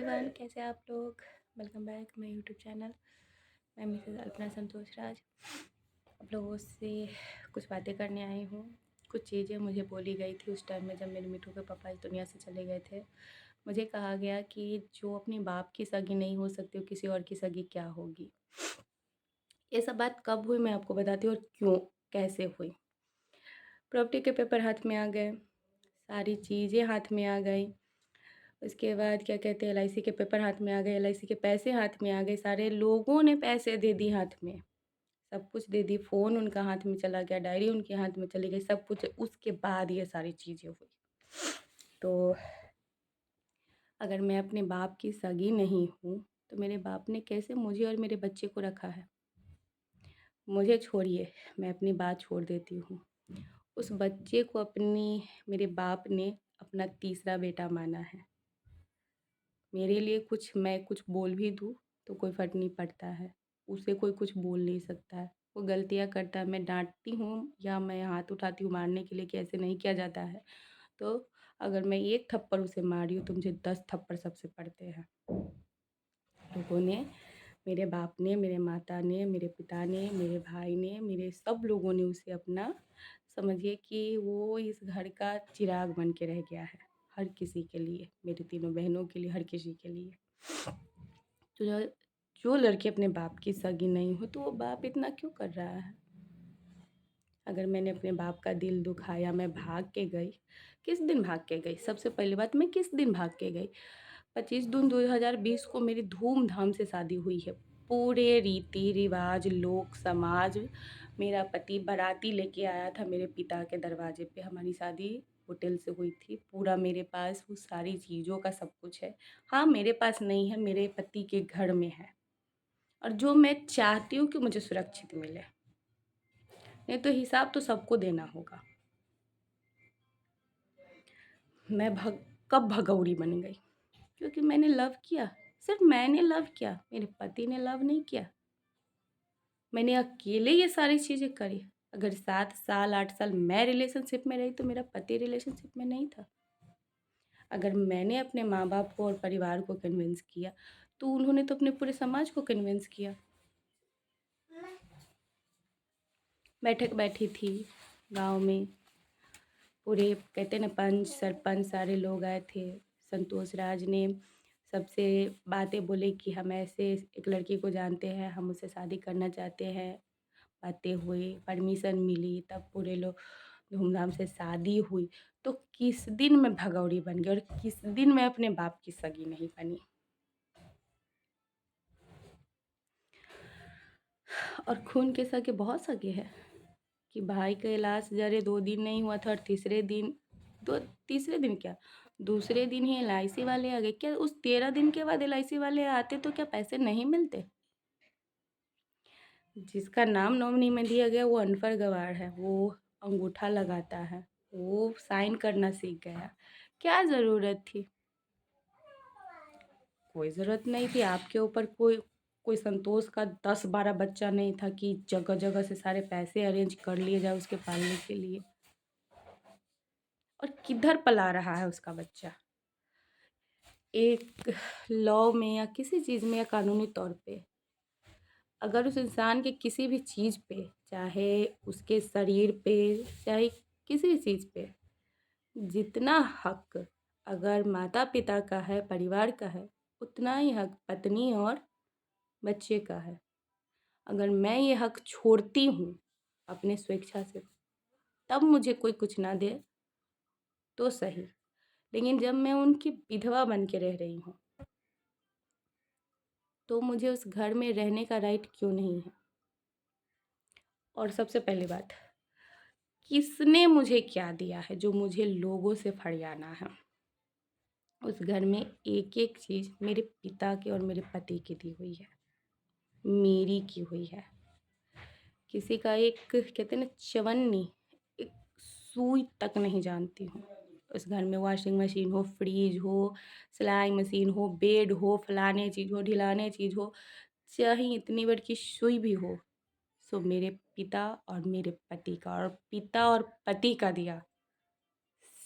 Everyone, कैसे आप लोग। Welcome back my YouTube channel. मैं मिसेस अल्पना संतोष राज आप लोगों से कुछ बातें करने आई हूँ। कुछ चीज़ें मुझे बोली गई थी उस टाइम में जब मेरे मिठू के पापा इस दुनिया से चले गए थे। मुझे कहा गया कि जो अपनी बाप की सगी नहीं हो सकती वो किसी और की सगी क्या होगी। ये सब बात कब हुई मैं आपको बताती हूँ और क्यों कैसे हुई। प्रॉपर्टी के पेपर हाथ में आ गए, सारी चीज़ें हाथ में आ गई। उसके बाद क्या कहते हैं, एलआईसी के पेपर हाथ में आ गए, एलआईसी के पैसे हाथ में आ गए, सारे लोगों ने पैसे दे दी हाथ में, सब कुछ दे दी, फ़ोन उनका हाथ में चला गया, डायरी उनके हाथ में चली गई, सब कुछ। उसके बाद ये सारी चीज़ें हुई। तो अगर मैं अपने बाप की सगी नहीं हूँ तो मेरे बाप ने कैसे मुझे और मेरे बच्चे को रखा है। मुझे छोड़िए, मैं अपनी बात छोड़ देती हूँ। उस बच्चे को मेरे बाप ने अपना तीसरा बेटा माना है। मेरे लिए मैं कुछ बोल भी दूँ तो कोई फ़र्क नहीं पड़ता है, उसे कोई कुछ बोल नहीं सकता है। वो गलतियाँ करता है, मैं डाँटती हूँ या मैं हाथ उठाती हूँ मारने के लिए कि ऐसे नहीं किया जाता है, तो अगर मैं एक थप्पड़ उसे मारी हूँ तो मुझे 10 थप्पड़ सबसे पड़ते हैं। लोगों ने, मेरे बाप ने, मेरे माता ने, मेरे पिता ने, मेरे भाई ने, मेरे सब लोगों ने उसे अपना समझिए कि वो इस घर का चिराग बन के रह गया है, हर किसी के लिए, मेरी तीनों बहनों के लिए, हर किसी के लिए। तो जो लड़की अपने बाप की सगी नहीं हो तो वो बाप इतना क्यों कर रहा है। अगर मैंने अपने बाप का दिल दुखाया, मैं भाग के गई। किस दिन भाग के गई, सबसे पहली बात, मैं किस दिन भाग के गई। 25 जून 2020 को मेरी धूमधाम से शादी हुई है, पूरे रीति रिवाज लोक समाज। मेरा पति बाराती लेके आया था मेरे पिता के दरवाजे पे। हमारी शादी होटल से हुई थी। पूरा मेरे पास उस सारी चीज़ों का सब कुछ है। हाँ, मेरे पास नहीं है, मेरे पति के घर में है, और जो मैं चाहती हूँ कि मुझे सुरक्षित मिले। नहीं तो हिसाब तो सबको देना होगा। मैं कब भगौड़ी बन गई, क्योंकि मैंने लव किया। सिर्फ मैंने लव किया, मेरे पति ने लव नहीं किया। मैंने अकेले ये सारी चीज़ें करी। अगर 7 साल 8 साल मैं रिलेशनशिप में रही तो मेरा पति रिलेशनशिप में नहीं था। अगर मैंने अपने माँ बाप को और परिवार को कन्विंस किया तो उन्होंने तो अपने पूरे समाज को कन्विंस किया। बैठक बैठी थी गांव में, पूरे कहते ना पंच सरपंच सारे लोग आए थे। संतोष राज ने सबसे बातें बोले कि हम ऐसे एक लड़की को जानते हैं, हम उससे शादी करना चाहते हैं। बातें हुई, परमिशन मिली, तब पूरे लोग धूमधाम से शादी हुई। तो किस दिन मैं भगौड़ी बन गई और किस दिन मैं अपने बाप की सगी नहीं बनी। और खून के सगे बहुत सगे हैं कि भाई का इलाज जरे 2 दिन नहीं हुआ था और तीसरे दिन क्या, दूसरे दिन ही एलआईसी वाले आ गए। क्या उस 13 दिन के बाद एलआईसी वाले आते तो क्या पैसे नहीं मिलते। जिसका नाम नॉमिनी में दिया गया वो अनपढ़ गवार है, वो अंगूठा लगाता है, वो साइन करना सीख गया। क्या ज़रूरत थी, कोई ज़रूरत नहीं थी। आपके ऊपर कोई कोई संतोष का 10-12 बच्चा नहीं था कि जगह जगह से सारे पैसे अरेंज कर लिए जाए उसके पालने के लिए। और किधर पला रहा है उसका बच्चा, एक लॉ में या किसी चीज़ में या कानूनी तौर पे। अगर उस इंसान के किसी भी चीज़ पे, चाहे उसके शरीर पे, चाहे किसी चीज़ पे, जितना हक अगर माता पिता का है, परिवार का है, उतना ही हक पत्नी और बच्चे का है। अगर मैं ये हक छोड़ती हूँ अपने स्वेच्छा से, तब मुझे कोई कुछ ना दे तो सही, लेकिन जब मैं उनकी विधवा बन के रह रही हूँ तो मुझे उस घर में रहने का राइट क्यों नहीं है। और सबसे पहली बात, किसने मुझे क्या दिया है जो मुझे लोगों से फरियाना है। उस घर में एक एक चीज़ मेरे पिता के और मेरे पति की दी हुई है, मेरी की हुई है। किसी का एक कहते हैं ना चवन्नी, एक सुई तक नहीं जानती हूँ। उस घर में वॉशिंग मशीन हो, फ्रिज हो, सिलाई मशीन हो, बेड हो, फलाने चीज़ हो, ढिलाने चीज़ हो, चाहे इतनी बड़ी की सुई भी हो, सो मेरे पिता और मेरे पति का। और पिता और पति का दिया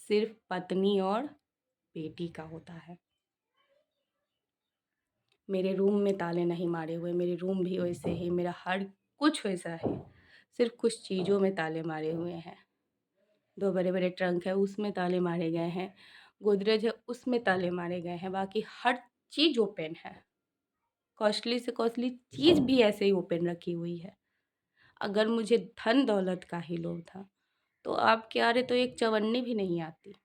सिर्फ पत्नी और बेटी का होता है। मेरे रूम में ताले नहीं मारे हुए, मेरे रूम भी वैसे ही, मेरा हर कुछ वैसा है, सिर्फ़ कुछ चीज़ों में ताले मारे हुए हैं। 2 बड़े-बड़े ट्रंक है उसमें ताले मारे गए हैं, गोदरेज है उसमें ताले मारे गए हैं, बाकी हर चीज़ ओपन है। कॉस्टली से कॉस्टली चीज़ भी ऐसे ही ओपन रखी हुई है। अगर मुझे धन दौलत का ही लोभ था, तो आपके आड़े तो एक चवन्नी भी नहीं आती।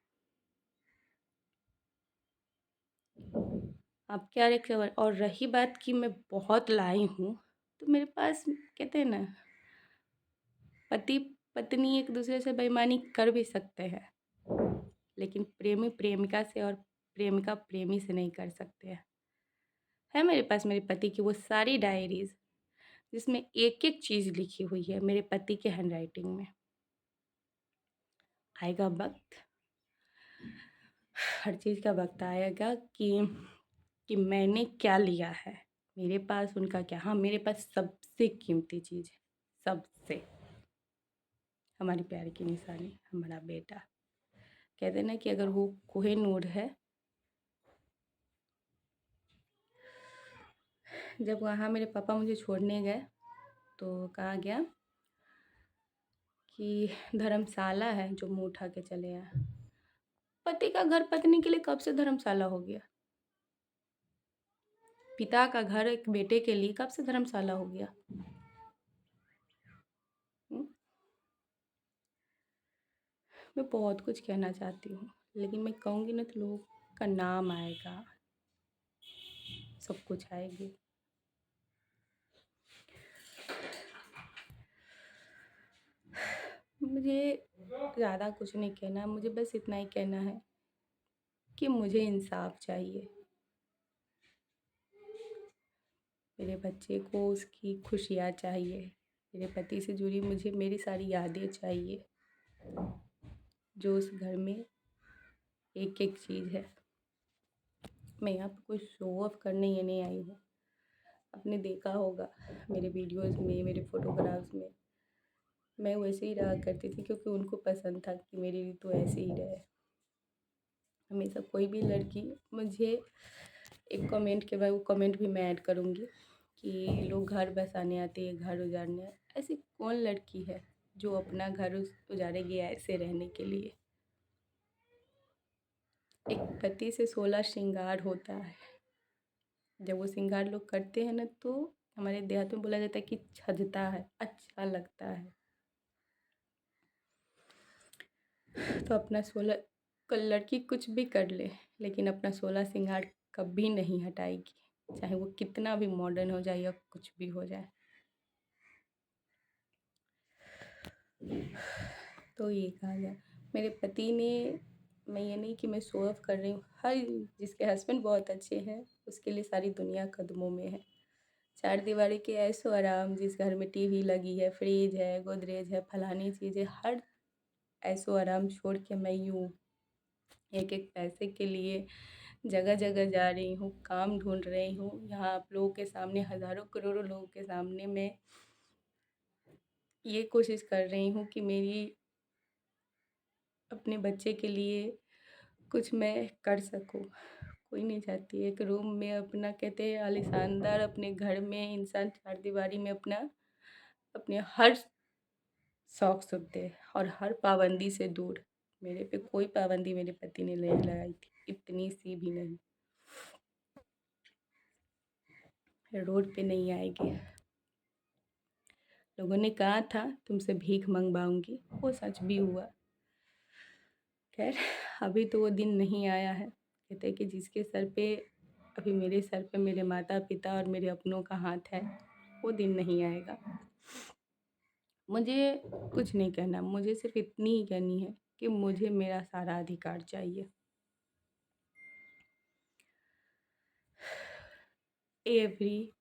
आपके आड़े एक चवन। और रही बात कि मैं बहुत लाई हूँ, तो मेरे पास कहते हैं ना, पति पत्नी एक दूसरे से बेईमानी कर भी सकते हैं, लेकिन प्रेमी प्रेमिका से और प्रेमिका प्रेमी से नहीं कर सकते हैं। है मेरे पास मेरे पति की वो सारी डायरीज़, जिसमें एक-एक चीज़ लिखी हुई है मेरे पति के हैंडराइटिंग में। आएगा वक़्त, हर चीज़ का वक़्त आएगा कि मैंने क्या लिया है, मेरे पास उनका क्या। हाँ, मेरे पास सबसे कीमती चीज़ है, सबसे, हमारी प्यार की निशानी, हमारा बेटा। कहते हैं ना कि अगर वो कोहिनूर है, जब वहाँ मेरे पापा मुझे छोड़ने गए, तो कहा गया कि धर्मशाला है जो मुँह उठा के चले आए। पति का घर पत्नी के लिए कब से धर्मशाला हो गया? पिता का घर एक बेटे के लिए कब से धर्मशाला हो गया? हुँ? मैं बहुत कुछ कहना चाहती हूँ, लेकिन मैं कहूँगी ना तो लोगों का नाम आएगा, सब कुछ आएगी। मुझे ज़्यादा कुछ नहीं कहना, मुझे बस इतना ही कहना है कि मुझे इंसाफ़ चाहिए। मेरे बच्चे को उसकी खुशियाँ चाहिए, मेरे पति से जुड़ी मुझे मेरी सारी यादें चाहिए, जो उस घर में एक-एक चीज़ है। मैं यहाँ पे कोई शो ऑफ करने ये नहीं आई हूँ। आपने देखा होगा मेरे वीडियोज़ में, मेरे फ़ोटोग्राफ्स में, मैं वैसे ही रहा करती थी क्योंकि उनको पसंद था कि मेरी ऋतु ऐसे ही रहे। हमेशा कोई भी लड़की मुझे एक कमेंट के बाद वो कमेंट भी मैं ऐड करूँगी कि लोग घर बसाने आते हैं, घर उजाड़ने। ऐसी कौन लड़की है जो अपना घर उजाड़ेगी ऐसे रहने के लिए? एक पति से 16 श्रृंगार होता है। जब वो श्रृंगार लोग करते हैं ना, तो हमारे देहात में बोला जाता है कि छजता है, अच्छा लगता है। तो अपना 16 लड़की कुछ भी कर ले, लेकिन अपना 16 श्रृंगार कभी नहीं हटाएगी, चाहे वो कितना भी मॉडर्न हो जाए या कुछ भी हो जाए। तो ये कहा गया मेरे पति ने, मैं ये नहीं कि मैं शो ऑफ कर रही हूँ, हर जिसके हस्बैंड बहुत अच्छे हैं उसके लिए सारी दुनिया कदमों में है। चार दीवारी के ऐशो आराम, जिस घर में टीवी लगी है, फ्रिज है, गोदरेज है, फलानी चीज़ें, हर ऐशो आराम छोड़ के मैं यूँ एक-एक पैसे के लिए जगह-जगह जा रही हूँ, काम ढूँढ रही हूँ। यहाँ आप लोगों के सामने, हज़ारों करोड़ों लोगों के सामने मैं ये कोशिश कर रही हूँ कि मेरी अपने बच्चे के लिए कुछ मैं कर सकूँ। कोई नहीं चाहती एक रूम में अपना, कहते हैं आलीशानदार अपने घर में इंसान चारदीवारी में अपना अपने हर शौक सुनते और हर पाबंदी से दूर। मेरे पे कोई पाबंदी मेरे पति ने नहीं लगाई थी, इतनी सी भी नहीं। रोड पे नहीं आएगी। लोगों ने कहा था तुमसे भीख मंगवाऊंगी, वो सच भी हुआ। खैर, अभी तो वो दिन नहीं आया है। कहते हैं कि जिसके सर पे, अभी मेरे सर पे मेरे माता पिता और मेरे अपनों का हाथ है, वो दिन नहीं आएगा। मुझे कुछ नहीं कहना, मुझे सिर्फ इतनी ही कहनी है कि मुझे मेरा सारा अधिकार चाहिए। एवरीथिंग।